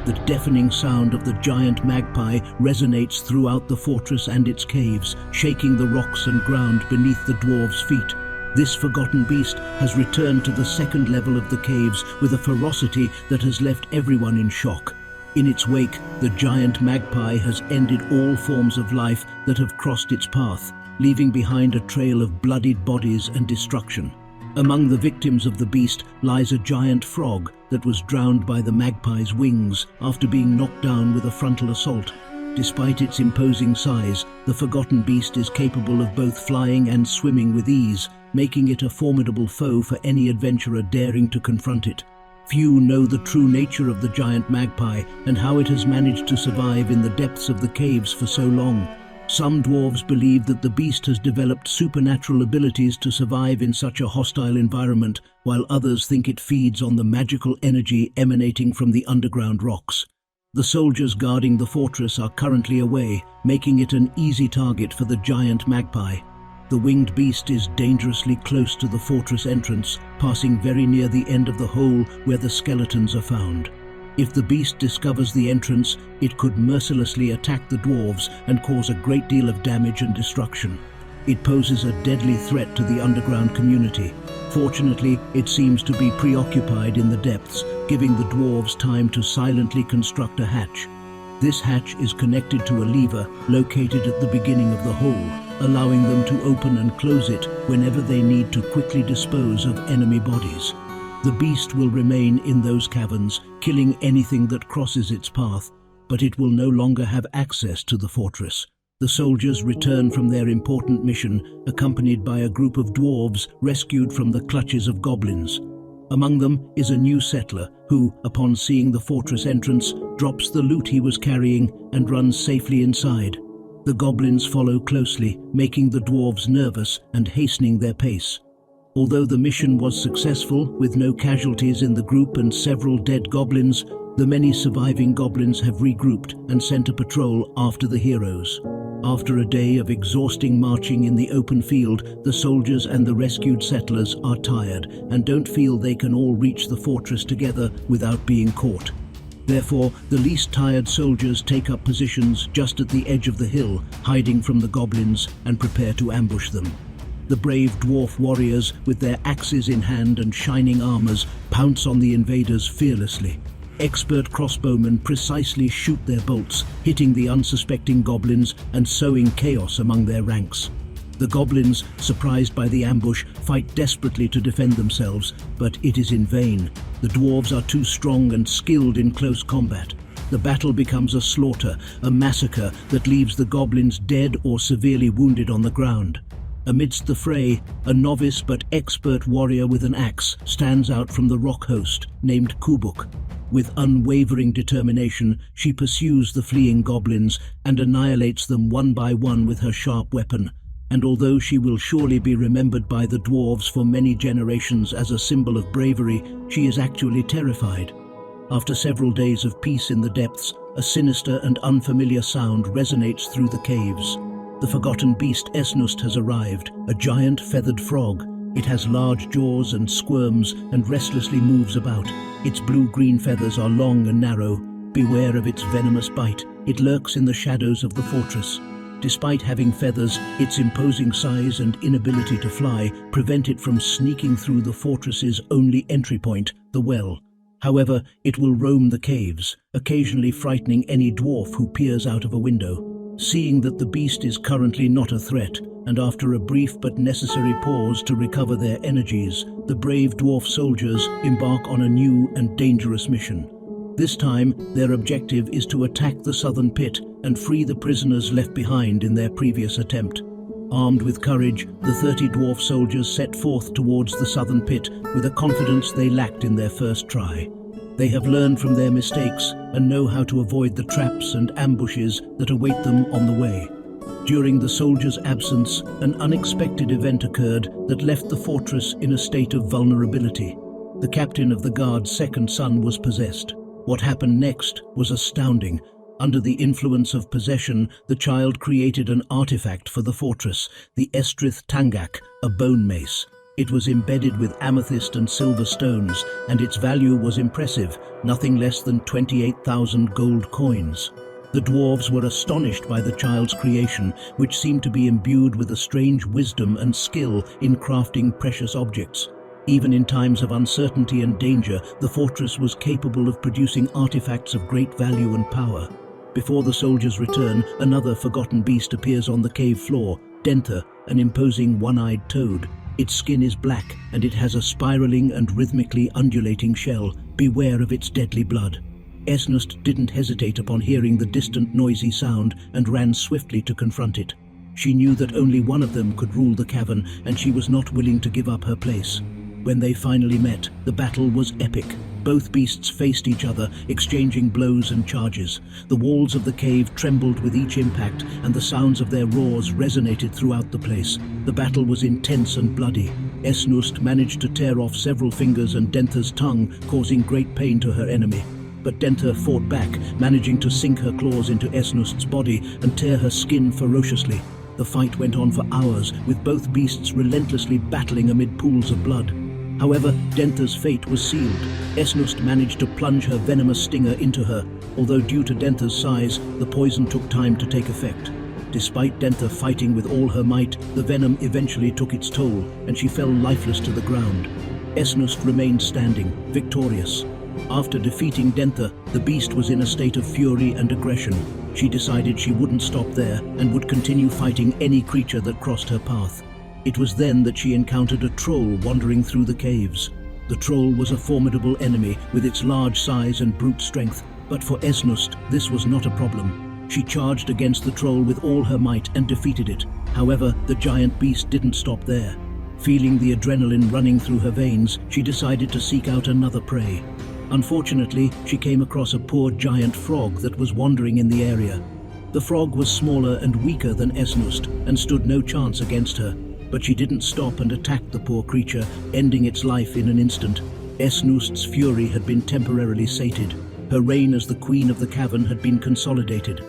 The deafening sound of the giant magpie resonates throughout the fortress and its caves, shaking the rocks and ground beneath the dwarves' feet. This forgotten beast has returned to the second level of the caves with a ferocity that has left everyone in shock. In its wake, the giant magpie has ended all forms of life that have crossed its path, leaving behind a trail of bloodied bodies and destruction. Among the victims of the beast lies a giant frog that was drowned by the magpie's wings after being knocked down with a frontal assault. Despite its imposing size, the forgotten beast is capable of both flying and swimming with ease, making it a formidable foe for any adventurer daring to confront it. Few know the true nature of the giant magpie and how it has managed to survive in the depths of the caves for so long. Some dwarves believe that the beast has developed supernatural abilities to survive in such a hostile environment, while others think it feeds on the magical energy emanating from the underground rocks. The soldiers guarding the fortress are currently away, making it an easy target for the giant magpie. The winged beast is dangerously close to the fortress entrance, passing very near the end of the hole where the skeletons are found. If the beast discovers the entrance, it could mercilessly attack the dwarves and cause a great deal of damage and destruction. It poses a deadly threat to the underground community. Fortunately, it seems to be preoccupied in the depths, giving the dwarves time to silently construct a hatch. This hatch is connected to a lever located at the beginning of the hole, allowing them to open and close it whenever they need to quickly dispose of enemy bodies. The beast will remain in those caverns, killing anything that crosses its path, but it will no longer have access to the fortress. The soldiers return from their important mission, accompanied by a group of dwarves rescued from the clutches of goblins. Among them is a new settler who, upon seeing the fortress entrance, drops the loot he was carrying and runs safely inside. The goblins follow closely, making the dwarves nervous and hastening their pace. Although the mission was successful, with no casualties in the group and several dead goblins, the many surviving goblins have regrouped and sent a patrol after the heroes. After a day of exhausting marching in the open field, the soldiers and the rescued settlers are tired and don't feel they can all reach the fortress together without being caught. Therefore, the least tired soldiers take up positions just at the edge of the hill, hiding from the goblins, and prepare to ambush them. The brave dwarf warriors, with their axes in hand and shining armors, pounce on the invaders fearlessly. Expert crossbowmen precisely shoot their bolts, hitting the unsuspecting goblins and sowing chaos among their ranks. The goblins, surprised by the ambush, fight desperately to defend themselves, but it is in vain. The dwarves are too strong and skilled in close combat. The battle becomes a slaughter, a massacre that leaves the goblins dead or severely wounded on the ground. Amidst the fray, a novice but expert warrior with an axe stands out from the rock host, named Kubuk. With unwavering determination, she pursues the fleeing goblins and annihilates them one by one with her sharp weapon. And although she will surely be remembered by the dwarves for many generations as a symbol of bravery, she is actually terrified. After several days of peace in the depths, a sinister and unfamiliar sound resonates through the caves. The forgotten beast Esnust has arrived, a giant feathered frog. It has large jaws and squirms and restlessly moves about. Its blue-green feathers are long and narrow. Beware of its venomous bite. It lurks in the shadows of the fortress. Despite having feathers, its imposing size and inability to fly prevent it from sneaking through the fortress's only entry point, the well. However, it will roam the caves, occasionally frightening any dwarf who peers out of a window. Seeing that the beast is currently not a threat, and after a brief but necessary pause to recover their energies, the brave dwarf soldiers embark on a new and dangerous mission. This time, their objective is to attack the southern pit and free the prisoners left behind in their previous attempt. Armed with courage, the 30 dwarf soldiers set forth towards the southern pit with a confidence they lacked in their first try. They have learned from their mistakes and know how to avoid the traps and ambushes that await them on the way. During the soldiers' absence, an unexpected event occurred that left the fortress in a state of vulnerability. The captain of the guard's second son was possessed. What happened next was astounding. Under the influence of possession, the child created an artifact for the fortress, the Estrith Tangak, a bone mace. It was embedded with amethyst and silver stones, and its value was impressive, nothing less than 28,000 gold coins. The dwarves were astonished by the child's creation, which seemed to be imbued with a strange wisdom and skill in crafting precious objects. Even in times of uncertainty and danger, the fortress was capable of producing artifacts of great value and power. Before the soldiers return, another forgotten beast appears on the cave floor, Denther, an imposing one-eyed toad. Its skin is black, and it has a spiraling and rhythmically undulating shell. Beware of its deadly blood. Esnust didn't hesitate upon hearing the distant noisy sound and ran swiftly to confront it. She knew that only one of them could rule the cavern, and she was not willing to give up her place. When they finally met, the battle was epic. Both beasts faced each other, exchanging blows and charges. The walls of the cave trembled with each impact, and the sounds of their roars resonated throughout the place. The battle was intense and bloody. Esnust managed to tear off several fingers and Denther's tongue, causing great pain to her enemy. But Denther fought back, managing to sink her claws into Esnust's body and tear her skin ferociously. The fight went on for hours, with both beasts relentlessly battling amid pools of blood. However, Denther's fate was sealed. Esnust managed to plunge her venomous stinger into her, although due to Denther's size, the poison took time to take effect. Despite Denther fighting with all her might, the venom eventually took its toll, and she fell lifeless to the ground. Esnust remained standing, victorious. After defeating Denther, the beast was in a state of fury and aggression. She decided she wouldn't stop there and would continue fighting any creature that crossed her path. It was then that she encountered a troll wandering through the caves. The troll was a formidable enemy with its large size and brute strength, but for Esnust, this was not a problem. She charged against the troll with all her might and defeated it. However, the giant beast didn't stop there. Feeling the adrenaline running through her veins, she decided to seek out another prey. Unfortunately, she came across a poor giant frog that was wandering in the area. The frog was smaller and weaker than Esnust and stood no chance against her. But she didn't stop and attacked the poor creature, ending its life in an instant. Esnust's fury had been temporarily sated. Her reign as the queen of the cavern had been consolidated.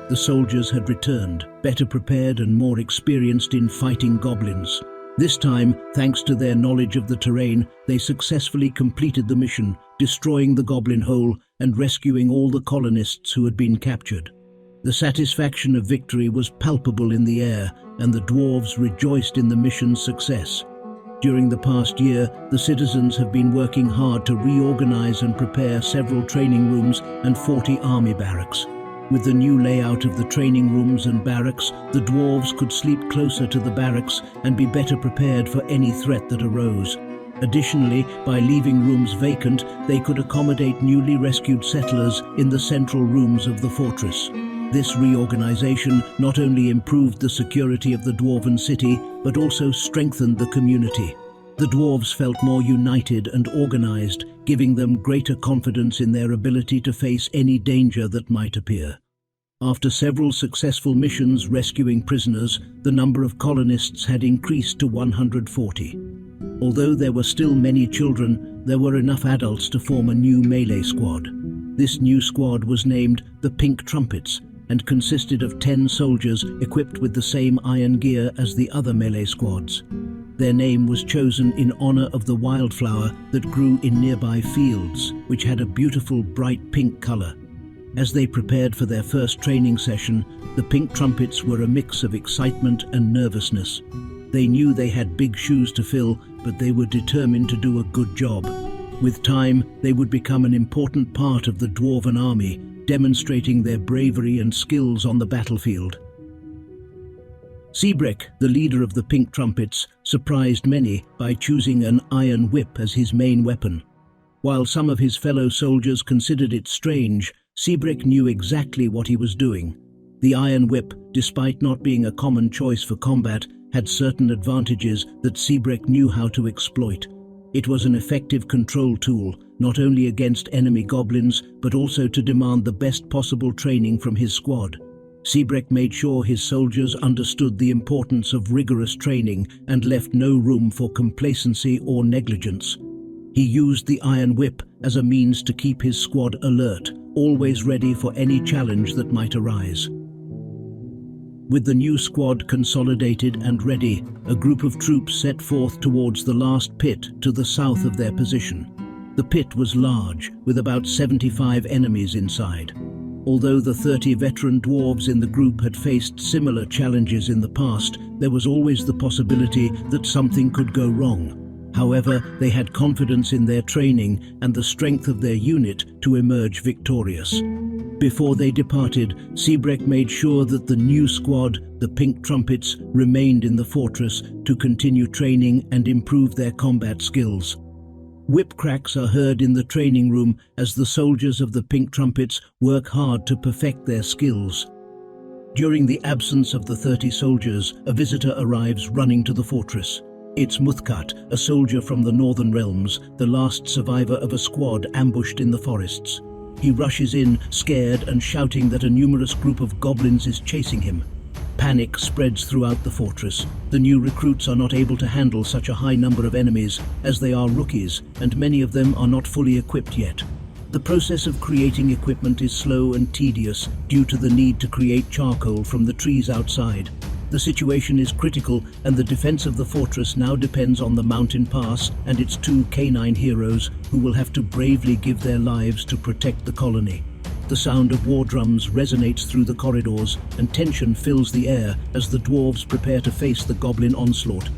The soldiers had returned, better prepared and more experienced in fighting goblins. This time, thanks to their knowledge of the terrain, they successfully completed the mission, destroying the goblin hole and rescuing all the colonists who had been captured. The satisfaction of victory was palpable in the air, and the dwarves rejoiced in the mission's success. During the past year, the citizens have been working hard to reorganize and prepare several training rooms and 40 army barracks. With the new layout of the training rooms and barracks, the dwarves could sleep closer to the barracks and be better prepared for any threat that arose. Additionally, by leaving rooms vacant, they could accommodate newly rescued settlers in the central rooms of the fortress. This reorganization not only improved the security of the dwarven city, but also strengthened the community. The dwarves felt more united and organized, giving them greater confidence in their ability to face any danger that might appear. After several successful missions rescuing prisoners, the number of colonists had increased to 140. Although there were still many children, there were enough adults to form a new melee squad. This new squad was named the Pink Trumpets, and consisted of 10 soldiers equipped with the same iron gear as the other melee squads. Their name was chosen in honor of the wildflower that grew in nearby fields, which had a beautiful bright pink color. As they prepared for their first training session, the Pink Trumpets were a mix of excitement and nervousness. They knew they had big shoes to fill, but they were determined to do a good job. With time, they would become an important part of the dwarven army, demonstrating their bravery and skills on the battlefield. Seabrek, the leader of the Pink Trumpets, surprised many by choosing an iron whip as his main weapon. While some of his fellow soldiers considered it strange, Seabrek knew exactly what he was doing. The iron whip, despite not being a common choice for combat, had certain advantages that Seabrek knew how to exploit. It was an effective control tool, not only against enemy goblins, but also to demand the best possible training from his squad. Seabrek made sure his soldiers understood the importance of rigorous training and left no room for complacency or negligence. He used the iron whip as a means to keep his squad alert, always ready for any challenge that might arise. With the new squad consolidated and ready, a group of troops set forth towards the last pit to the south of their position. The pit was large, with about 75 enemies inside. Although the 30 veteran dwarves in the group had faced similar challenges in the past, there was always the possibility that something could go wrong. However, they had confidence in their training and the strength of their unit to emerge victorious. Before they departed, Seabreck made sure that the new squad, the Pink Trumpets, remained in the fortress to continue training and improve their combat skills. Whip cracks are heard in the training room as the soldiers of the Pink Trumpets work hard to perfect their skills. During the absence of the 30 soldiers, a visitor arrives running to the fortress. It's Muthkat, a soldier from the Northern Realms, the last survivor of a squad ambushed in the forests. He rushes in, scared and shouting that a numerous group of goblins is chasing him. Panic spreads throughout the fortress. The new recruits are not able to handle such a high number of enemies, as they are rookies, and many of them are not fully equipped yet. The process of creating equipment is slow and tedious due to the need to create charcoal from the trees outside. The situation is critical, and the defense of the fortress now depends on the mountain pass and its 2 canine heroes who will have to bravely give their lives to protect the colony. The sound of war drums resonates through the corridors, and tension fills the air as the dwarves prepare to face the goblin onslaught.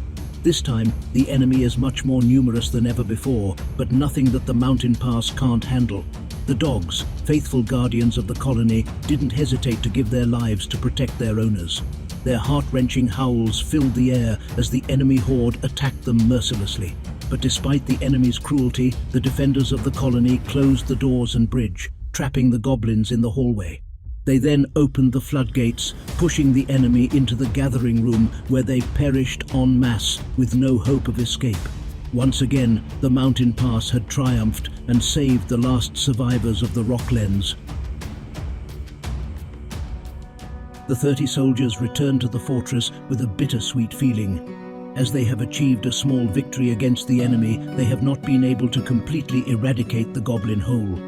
This time, the enemy is much more numerous than ever before, but nothing that the mountain pass can't handle. The dogs, faithful guardians of the colony, didn't hesitate to give their lives to protect their owners. Their heart-wrenching howls filled the air as the enemy horde attacked them mercilessly. But despite the enemy's cruelty, the defenders of the colony closed the doors and bridge, trapping the goblins in the hallway. They then opened the floodgates, pushing the enemy into the gathering room where they perished en masse with no hope of escape. Once again, the mountain pass had triumphed and saved the last survivors of the Rocklands. The 30 soldiers returned to the fortress with a bittersweet feeling. As they have achieved a small victory against the enemy, they have not been able to completely eradicate the goblin whole.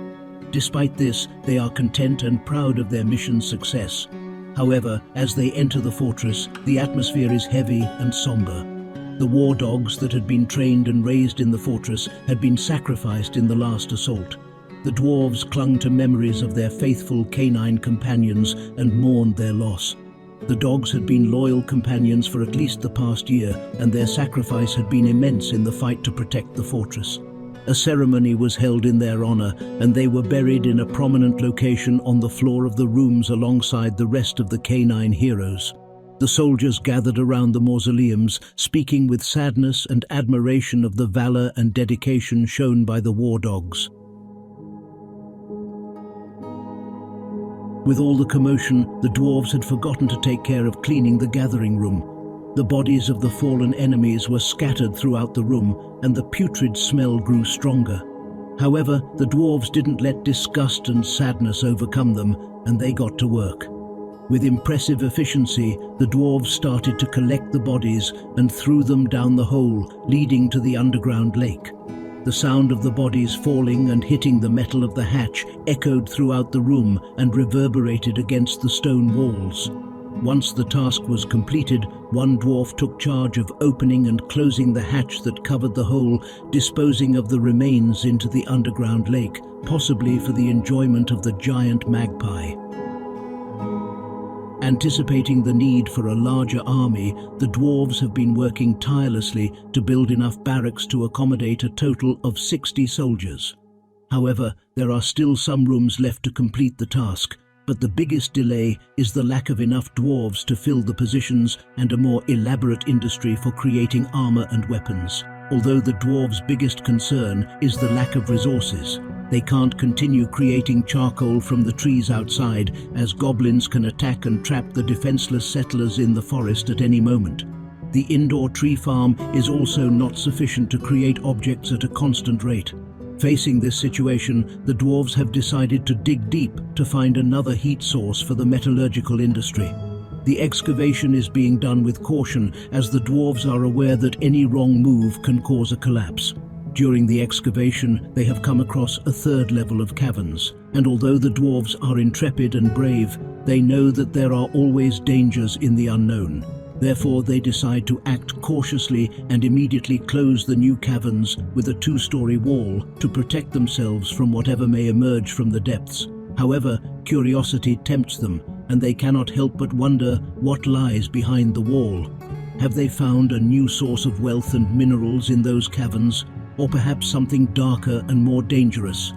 Despite this, they are content and proud of their mission's success. However, as they enter the fortress, the atmosphere is heavy and somber. The war dogs that had been trained and raised in the fortress had been sacrificed in the last assault. The dwarves clung to memories of their faithful canine companions and mourned their loss. The dogs had been loyal companions for at least the past year, and their sacrifice had been immense in the fight to protect the fortress. A ceremony was held in their honor, and they were buried in a prominent location on the floor of the rooms alongside the rest of the canine heroes. The soldiers gathered around the mausoleums, speaking with sadness and admiration of the valor and dedication shown by the war dogs. With all the commotion, the dwarves had forgotten to take care of cleaning the gathering room. The bodies of the fallen enemies were scattered throughout the room, and the putrid smell grew stronger. However, the dwarves didn't let disgust and sadness overcome them, and they got to work. With impressive efficiency, the dwarves started to collect the bodies and threw them down the hole, leading to the underground lake. The sound of the bodies falling and hitting the metal of the hatch echoed throughout the room and reverberated against the stone walls. Once the task was completed, one dwarf took charge of opening and closing the hatch that covered the hole, disposing of the remains into the underground lake, possibly for the enjoyment of the giant magpie. Anticipating the need for a larger army, the dwarves have been working tirelessly to build enough barracks to accommodate a total of 60 soldiers. However, there are still some rooms left to complete the task, but the biggest delay is the lack of enough dwarves to fill the positions and a more elaborate industry for creating armor and weapons. Although the dwarves' biggest concern is the lack of resources, they can't continue creating charcoal from the trees outside, as goblins can attack and trap the defenseless settlers in the forest at any moment. The indoor tree farm is also not sufficient to create objects at a constant rate. Facing this situation, the dwarves have decided to dig deep to find another heat source for the metallurgical industry. The excavation is being done with caution, as the dwarves are aware that any wrong move can cause a collapse. During the excavation, they have come across a third level of caverns, and although the dwarves are intrepid and brave, They know that there are always dangers in the unknown. Therefore, they decide to act cautiously and immediately close the new caverns with a 2-story wall to protect themselves from whatever may emerge from the depths. However, curiosity tempts them, and they cannot help but wonder what lies behind the wall. Have they found a new source of wealth and minerals in those caverns, or perhaps something darker and more dangerous?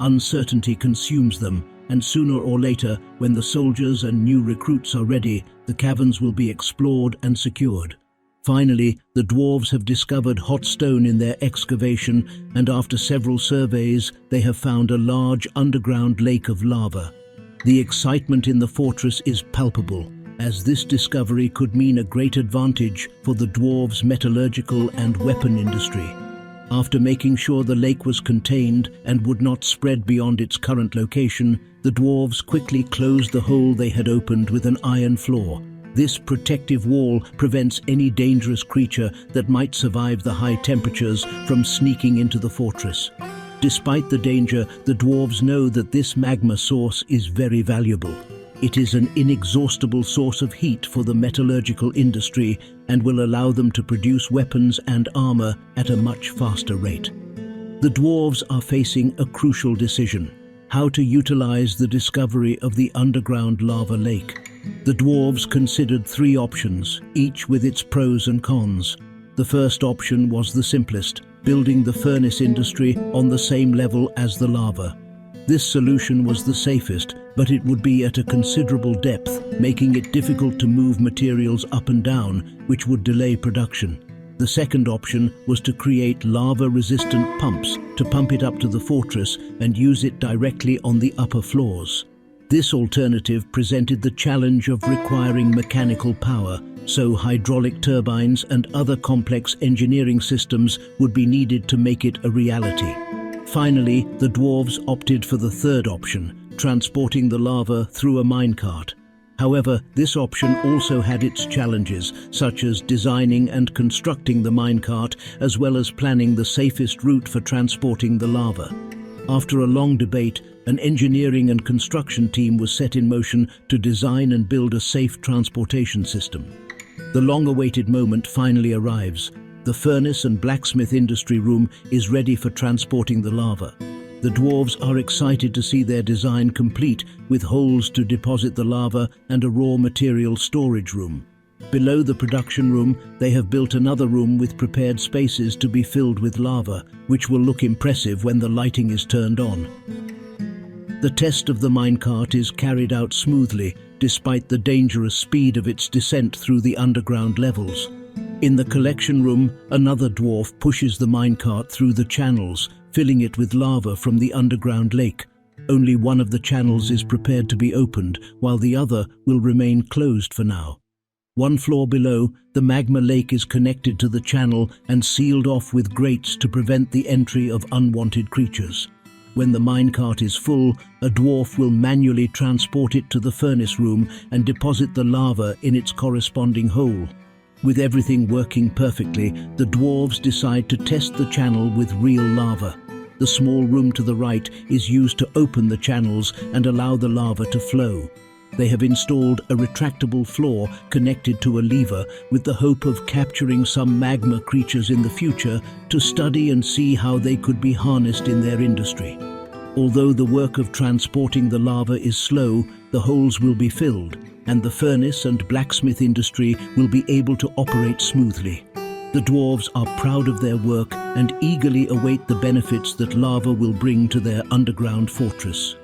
Uncertainty consumes them, and sooner or later, when the soldiers and new recruits are ready, the caverns will be explored and secured. Finally, the dwarves have discovered hot stone in their excavation, and after several surveys, they have found a large underground lake of lava. The excitement in the fortress is palpable, as this discovery could mean a great advantage for the dwarves' metallurgical and weapon industry. After making sure the lake was contained and would not spread beyond its current location, the dwarves quickly closed the hole they had opened with an iron floor. This protective wall prevents any dangerous creature that might survive the high temperatures from sneaking into the fortress. Despite the danger, the dwarves know that this magma source is very valuable. It is an inexhaustible source of heat for the metallurgical industry and will allow them to produce weapons and armor at a much faster rate. The dwarves are facing a crucial decision: how to utilize the discovery of the underground lava lake. The dwarves considered 3 options, each with its pros and cons. The first option was the simplest, building the furnace industry on the same level as the lava. This solution was the safest, but it would be at a considerable depth, making it difficult to move materials up and down, which would delay production. The second option was to create lava-resistant pumps to pump it up to the fortress and use it directly on the upper floors. This alternative presented the challenge of requiring mechanical power, so hydraulic turbines and other complex engineering systems would be needed to make it a reality. Finally, the dwarves opted for the third option, transporting the lava through a minecart. However, this option also had its challenges, such as designing and constructing the minecart, as well as planning the safest route for transporting the lava. After a long debate, an engineering and construction team was set in motion to design and build a safe transportation system. The long-awaited moment finally arrives. The furnace and blacksmith industry room is ready for transporting the lava. The dwarves are excited to see their design complete, with holes to deposit the lava and a raw material storage room. Below the production room, they have built another room with prepared spaces to be filled with lava, which will look impressive when the lighting is turned on. The test of the minecart is carried out smoothly, despite the dangerous speed of its descent through the underground levels. In the collection room, another dwarf pushes the minecart through the channels, filling it with lava from the underground lake. Only one of the channels is prepared to be opened, while the other will remain closed for now. One floor below, the magma lake is connected to the channel and sealed off with grates to prevent the entry of unwanted creatures. When the minecart is full, a dwarf will manually transport it to the furnace room and deposit the lava in its corresponding hole. With everything working perfectly, the dwarves decide to test the channel with real lava. The small room to the right is used to open the channels and allow the lava to flow. They have installed a retractable floor connected to a lever with the hope of capturing some magma creatures in the future to study and see how they could be harnessed in their industry. Although the work of transporting the lava is slow, the holes will be filled, and the furnace and blacksmith industry will be able to operate smoothly. The dwarves are proud of their work and eagerly await the benefits that lava will bring to their underground fortress.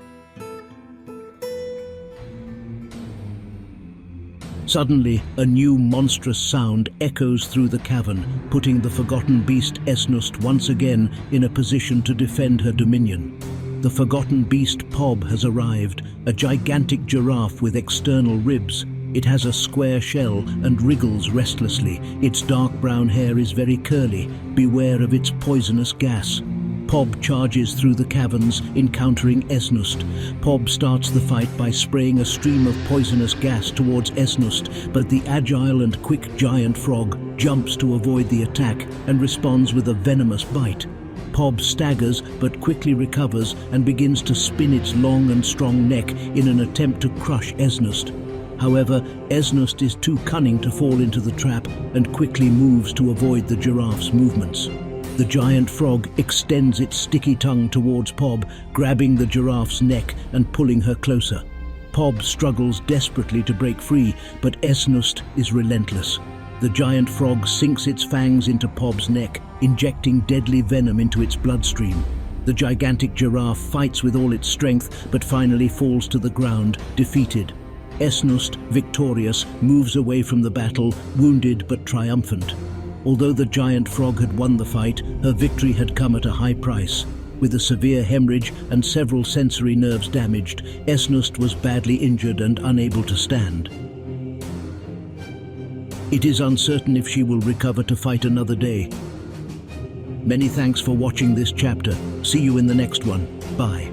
Suddenly, a new monstrous sound echoes through the cavern, putting the forgotten beast Esnust once again in a position to defend her dominion. The forgotten beast Pob has arrived, a gigantic giraffe with external ribs. It has a square shell and wriggles restlessly. Its dark brown hair is very curly. Beware of its poisonous gas. Pob charges through the caverns, encountering Esnust. Pob starts the fight by spraying a stream of poisonous gas towards Esnust, but the agile and quick giant frog jumps to avoid the attack and responds with a venomous bite. Pob staggers but quickly recovers and begins to spin its long and strong neck in an attempt to crush Esnost. However, Esnost is too cunning to fall into the trap and quickly moves to avoid the giraffe's movements. The giant frog extends its sticky tongue towards Pob, grabbing the giraffe's neck and pulling her closer. Pob struggles desperately to break free, but Esnost is relentless. The giant frog sinks its fangs into Pob's neck, injecting deadly venom into its bloodstream. The gigantic giraffe fights with all its strength, but finally falls to the ground, defeated. Esnost, victorious, moves away from the battle, wounded but triumphant. Although the giant frog had won the fight, her victory had come at a high price. With a severe hemorrhage and several sensory nerves damaged, Esnost was badly injured and unable to stand. It is uncertain if she will recover to fight another day. Many thanks for watching this chapter. See you in the next one. Bye.